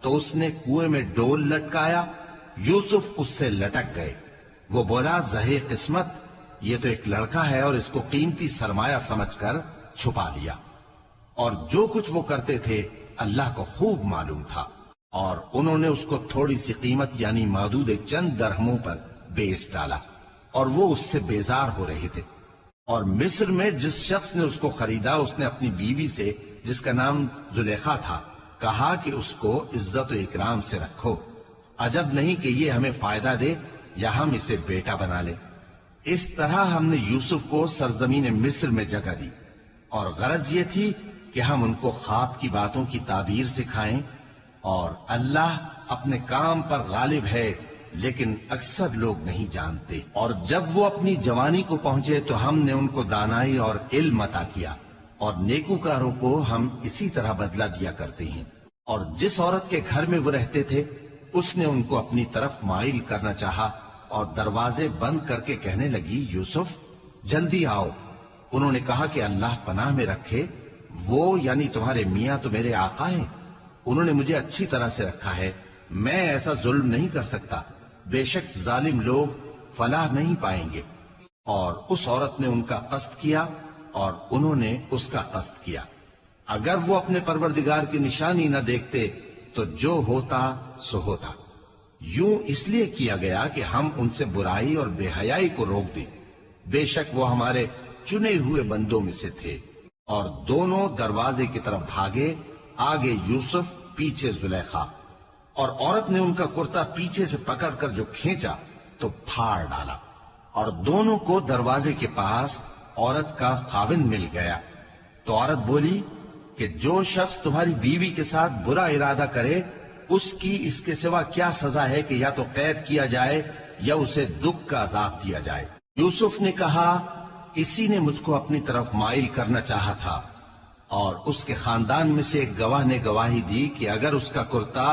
تو اس نے کنویں میں ڈول لٹکایا، یوسف اس سے لٹک گئے۔ وہ بولا زہے قسمت، یہ تو ایک لڑکا ہے، اور اس کو قیمتی سرمایہ سمجھ کر چھپا لیا۔ اور جو کچھ وہ کرتے تھے اللہ کو خوب معلوم تھا، اور انہوں نے اس کو تھوڑی سی قیمت یعنی معدود چند درہموں پر بیچ ڈالا، اور وہ اس سے بیزار ہو رہے تھے۔ اور مصر میں جس شخص نے اس کو خریدا، اس نے اپنی بیوی سے جس کا نام زلیخا تھا کہا کہ اس کو عزت و اکرام سے رکھو، عجب نہیں کہ یہ ہمیں فائدہ دے یا ہم اسے بیٹا بنا لیں۔ اس طرح ہم نے یوسف کو سرزمین مصر میں جگہ دی، اور غرض یہ تھی کہ ہم ان کو خواب کی باتوں کی تعبیر سکھائیں، اور اللہ اپنے کام پر غالب ہے لیکن اکثر لوگ نہیں جانتے۔ اور جب وہ اپنی جوانی کو پہنچے تو ہم نے ان کو دانائی اور علم عطا کیا، اور نیکوکاروں کو ہم اسی طرح بدلہ دیا کرتے ہیں۔ اور جس عورت کے گھر میں وہ رہتے تھے اس نے ان کو اپنی طرف مائل کرنا چاہا، اور دروازے بند کر کے کہنے لگی یوسف جلدی آؤ۔ انہوں نے کہا کہ اللہ پناہ میں رکھے، وہ یعنی تمہارے میاں تو میرے آقا ہیں، انہوں نے مجھے اچھی طرح سے رکھا ہے، میں ایسا ظلم نہیں کر سکتا، بے شک ظالم لوگ فلاح نہیں پائیں گے۔ اور اس عورت نے ان کا قصد کیا اور انہوں نے اس کا قصد کیا۔ اگر وہ اپنے پروردگار کی نشانی نہ دیکھتے تو جو ہوتا سو ہوتا۔ یوں اس لیے کیا گیا کہ ہم ان سے برائی اور بے حیائی کو روک دیں، بے شک وہ ہمارے چنے ہوئے بندوں میں سے تھے۔ اور دونوں دروازے کی طرف بھاگے، آگے یوسف پیچھے زلیخا، اور عورت نے ان کا کرتا پیچھے سے پکڑ کر جو کھینچا تو پھاڑ ڈالا، اور دونوں کو دروازے کے پاس عورت کا خاوند مل گیا۔ تو عورت بولی کہ جو شخص تمہاری بیوی کے ساتھ برا ارادہ کرے اس کی اس کے سوا کیا سزا ہے کہ یا تو قید کیا جائے یا اسے دکھ کا عذاب دیا جائے۔ یوسف نے کہا اسی نے مجھ کو اپنی طرف مائل کرنا چاہا تھا، اور اس کے خاندان میں سے ایک گواہ نے گواہی دی کہ اگر اس کا کرتا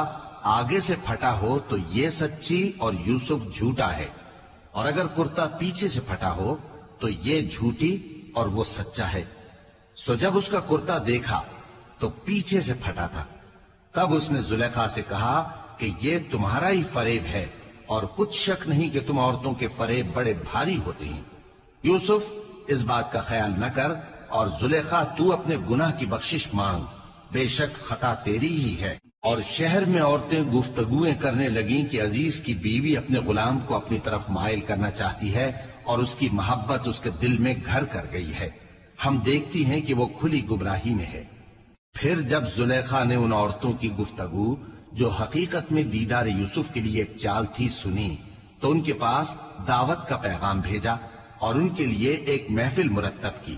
آگے سے پھٹا ہو تو یہ سچی اور یوسف جھوٹا ہے، اور اگر کرتا پیچھے سے پھٹا ہو تو یہ جھوٹی اور وہ سچا ہے۔ سو جب اس کا کرتا دیکھا تو پیچھے سے پھٹا تھا، تب اس نے زلیخا سے کہا کہ یہ تمہارا ہی فریب ہے، اور کچھ شک نہیں کہ تم عورتوں کے فریب بڑے بھاری ہوتے ہیں۔ یوسف اس بات کا خیال نہ کر، اور زلیخا تو اپنے گناہ کی بخشش مانگ، بے شک خطا تیری ہی ہے۔ اور شہر میں عورتیں گفتگویں کرنے لگیں کہ عزیز کی بیوی اپنے غلام کو اپنی طرف مائل کرنا چاہتی ہے، اور اس کی محبت اس کے دل میں گھر کر گئی ہے، ہم دیکھتی ہیں کہ وہ کھلی گمراہی میں ہے۔ پھر جب زلیخا نے ان عورتوں کی گفتگو جو حقیقت میں دیدار یوسف کے لیے ایک چال تھی سنی، تو ان کے پاس دعوت کا پیغام بھیجا اور ان کے لیے ایک محفل مرتب کی،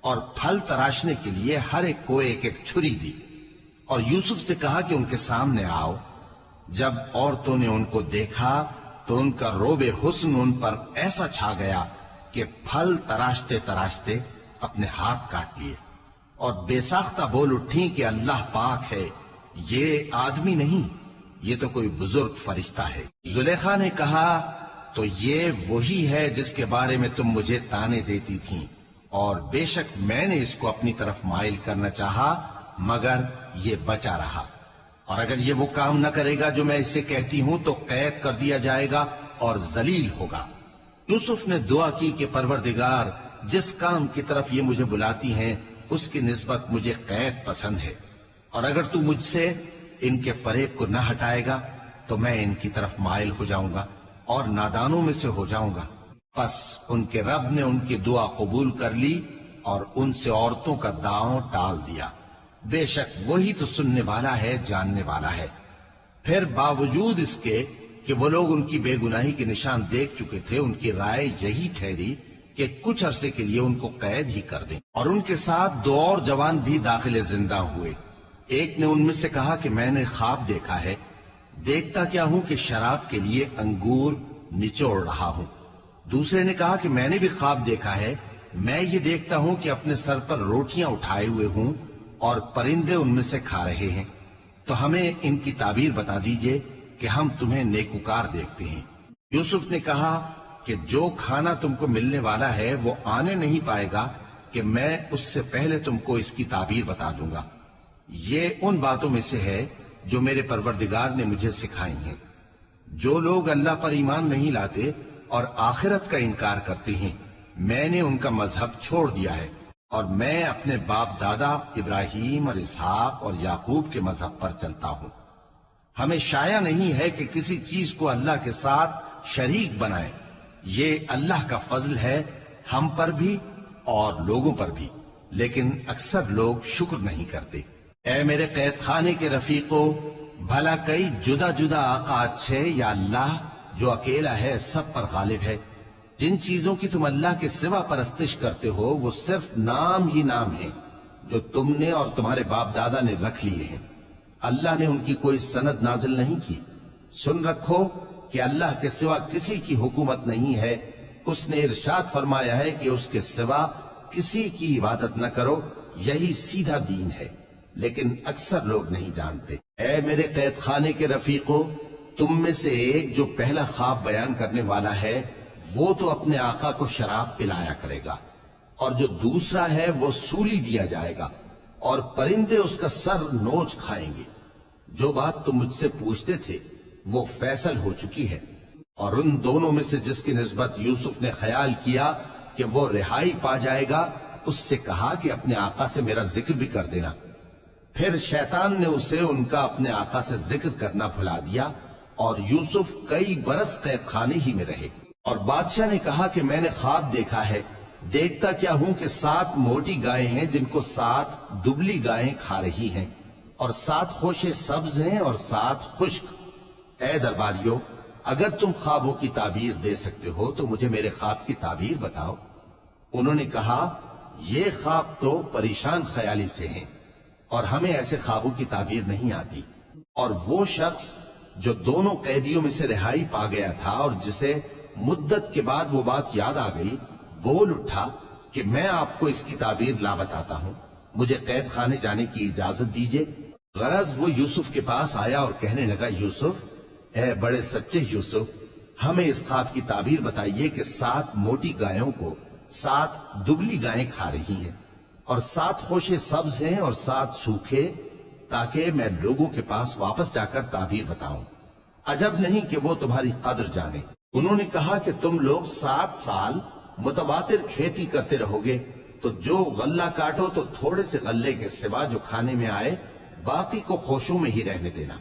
اور پھل تراشنے کے لیے ہر ایک کو ایک ایک چھری دی، اور یوسف سے کہا کہ ان کے سامنے آؤ۔ جب عورتوں نے ان کو دیکھا تو ان کا روب حسن ان پر ایسا چھا گیا کہ پھل تراشتے تراشتے اپنے ہاتھ کاٹ لیے، اور بے ساختہ بول اٹھیں کہ اللہ پاک ہے، یہ آدمی نہیں، یہ تو کوئی بزرگ فرشتہ ہے۔ زلیخا نے کہا تو یہ وہی ہے جس کے بارے میں تم مجھے تانے دیتی تھیں، اور بے شک میں نے اس کو اپنی طرف مائل کرنا چاہا مگر یہ بچا رہا، اور اگر یہ وہ کام نہ کرے گا جو میں اسے کہتی ہوں تو قید کر دیا جائے گا اور ذلیل ہوگا۔ یوسف نے دعا کی کہ پروردگار جس کام کی طرف یہ مجھے بلاتی ہیں اس کی نسبت مجھے قید پسند ہے، اور اگر تو مجھ سے ان کے فریب کو نہ ہٹائے گا تو میں ان کی طرف مائل ہو جاؤں گا اور نادانوں میں سے ہو جاؤں گا۔ پس ان کے رب نے ان کی دعا قبول کر لی اور ان سے عورتوں کا داؤں ٹال دیا، بے شک وہی تو سننے والا ہے، جاننے والا ہے۔ پھر باوجود اس کے کہ وہ لوگ ان کی بے گناہی کے نشان دیکھ چکے تھے، ان کی رائے یہی ٹھہری کہ کچھ عرصے کے لیے ان کو قید ہی کر دیں۔ اور ان کے ساتھ دو اور جوان بھی داخل زندہ ہوئے۔ ایک نے ان میں سے کہا کہ میں نے خواب دیکھا ہے، دیکھتا کیا ہوں کہ شراب کے لیے انگور نچوڑ رہا ہوں۔ دوسرے نے کہا کہ میں نے بھی خواب دیکھا ہے، میں یہ دیکھتا ہوں کہ اپنے سر پر روٹیاں اٹھائے ہوئے ہوں اور پرندے ان میں سے کھا رہے ہیں، تو ہمیں ان کی تعبیر بتا دیجئے کہ ہم تمہیں نیکوکار دیکھتے ہیں۔ یوسف نے کہا کہ جو کھانا تم کو ملنے والا ہے وہ آنے نہیں پائے گا کہ میں اس سے پہلے تم کو اس کی تعبیر بتا دوں گا۔ یہ ان باتوں میں سے ہے جو میرے پروردگار نے مجھے سکھائی ہیں۔ جو لوگ اللہ پر ایمان نہیں لاتے اور آخرت کا انکار کرتے ہیں، میں نے ان کا مذہب چھوڑ دیا ہے، اور میں اپنے باپ دادا ابراہیم اور اسحاق اور یعقوب کے مذہب پر چلتا ہوں۔ ہمیں شایع نہیں ہے کہ کسی چیز کو اللہ کے ساتھ شریک بنائیں۔ یہ اللہ کا فضل ہے ہم پر بھی اور لوگوں پر بھی، لیکن اکثر لوگ شکر نہیں کرتے۔ اے میرے قید خانے کے رفیقو، بھلا کئی جدا جدا آقا اچھے یا اللہ جو اکیلا ہے سب پر غالب ہے؟ جن چیزوں کی تم اللہ کے سوا پرستش کرتے ہو وہ صرف نام ہی نام ہیں جو تم نے اور تمہارے باپ دادا نے رکھ لیے ہیں۔ اللہ نے ان کی کوئی سند نازل نہیں کی۔ سن رکھو کہ اللہ کے سوا کسی کی حکومت نہیں ہے۔ اس نے ارشاد فرمایا ہے کہ اس کے سوا کسی کی عبادت نہ کرو، یہی سیدھا دین ہے، لیکن اکثر لوگ نہیں جانتے۔ اے میرے قید خانے کے رفیقو، تم میں سے ایک جو پہلا خواب بیان کرنے والا ہے وہ تو اپنے آقا کو شراب پلایا کرے گا، اور جو دوسرا ہے وہ سولی دیا جائے گا، اور پرندے اس کا سر نوچ کھائیں گے۔ جو بات تم مجھ سے پوچھتے تھے وہ فیصل ہو چکی ہے، اور ان دونوں میں سے جس کی نسبت یوسف نے خیال کیا کہ وہ رہائی پا جائے گا، اس سے کہا کہ اپنے آقا سے میرا ذکر بھی کر دینا۔ پھر شیطان نے اسے ان کا اپنے آقا سے ذکر کرنا بھلا دیا، اور یوسف کئی برس قید خانے ہی میں رہے۔ اور بادشاہ نے کہا کہ میں نے خواب دیکھا ہے، دیکھتا کیا ہوں کہ 7 موٹی گائیں ہیں جن کو 7 دبلی گائیں کھا رہی ہیں، اور 7 خوشے سبز ہیں اور 7 خشک۔ اے درباریو، اگر تم خوابوں کی تعبیر دے سکتے ہو تو مجھے میرے خواب کی تعبیر بتاؤ۔ انہوں نے کہا یہ خواب تو پریشان خیالی سے ہیں، اور ہمیں ایسے خوابوں کی تعبیر نہیں آتی۔ اور وہ شخص جو دونوں قیدیوں میں سے رہائی پا گیا تھا اور جسے مدت کے بعد وہ بات یاد آ گئی، بول اٹھا کہ میں آپ کو اس کی تعبیر لا بتاتا ہوں، مجھے قید خانے جانے کی اجازت دیجیے۔ غرض وہ یوسف کے پاس آیا اور کہنے لگا، یوسف، اے بڑے سچے یوسف، ہمیں اس خواب کی تعبیر بتائیے کہ 7 موٹی گایوں کو 7 دبلی گائیں کھا رہی ہیں، اور 7 خوشے سبز ہیں اور 7 سوکھے، تاکہ میں لوگوں کے پاس واپس جا کر تعبیر بتاؤں۔ عجب نہیں کہ وہ تمہاری قدر جانے۔ انہوں نے کہا کہ تم لوگ 7 سال متواتر کھیتی کرتے رہو گے، تو جو غلہ کاٹو تو تھوڑے سے غلے کے سوا جو کھانے میں آئے باقی کو خوشوں میں ہی رہنے دینا۔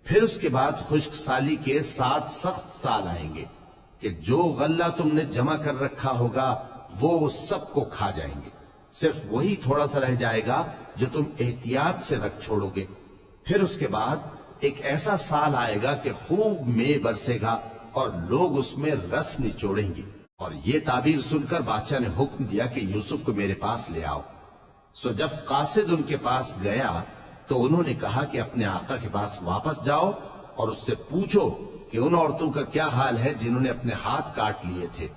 پھر اس کے بعد خشک سالی کے 7 سخت سال آئیں گے کہ جو غلہ تم نے جمع کر رکھا ہوگا وہ سب کو کھا جائیں گے، صرف وہی تھوڑا سا رہ جائے گا جو تم احتیاط سے رکھ چھوڑو گے۔ پھر اس کے بعد ایک ایسا سال آئے گا کہ خوب مے برسے گا اور لوگ اس میں رس نچوڑیں گے۔ اور یہ تعبیر سن کر بادشاہ نے حکم دیا کہ یوسف کو میرے پاس لے آؤ۔ سو جب قاصد ان کے پاس گیا تو انہوں نے کہا کہ اپنے آقا کے پاس واپس جاؤ اور اس سے پوچھو کہ ان عورتوں کا کیا حال ہے جنہوں نے اپنے ہاتھ کاٹ لیے تھے،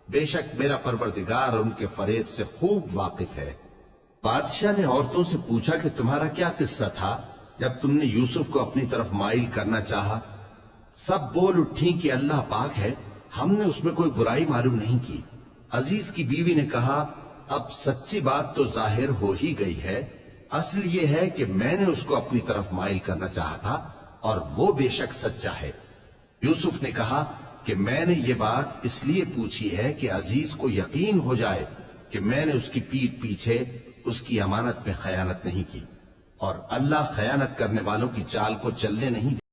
بے شک میرا پروردگار ان کے فریب سے خوب واقف ہے۔ بادشاہ نے عورتوں سے پوچھا کہ تمہارا کیا قصہ تھا جب تم نے یوسف کو اپنی طرف مائل کرنا چاہا؟ سب بول اٹھیں کہ اللہ پاک ہے، ہم نے اس میں کوئی برائی معلوم نہیں کی۔ عزیز کی بیوی نے کہا، اب سچی بات تو ظاہر ہو ہی گئی ہے، اصل یہ ہے کہ میں نے اس کو اپنی طرف مائل کرنا چاہا تھا اور وہ بے شک سچا ہے۔ یوسف نے کہا کہ میں نے یہ بات اس لیے پوچھی ہے کہ عزیز کو یقین ہو جائے کہ میں نے اس کی پیٹھ پیچھے اس کی امانت میں خیانت نہیں کی، اور اللہ خیانت کرنے والوں کی چال کو چلنے نہیں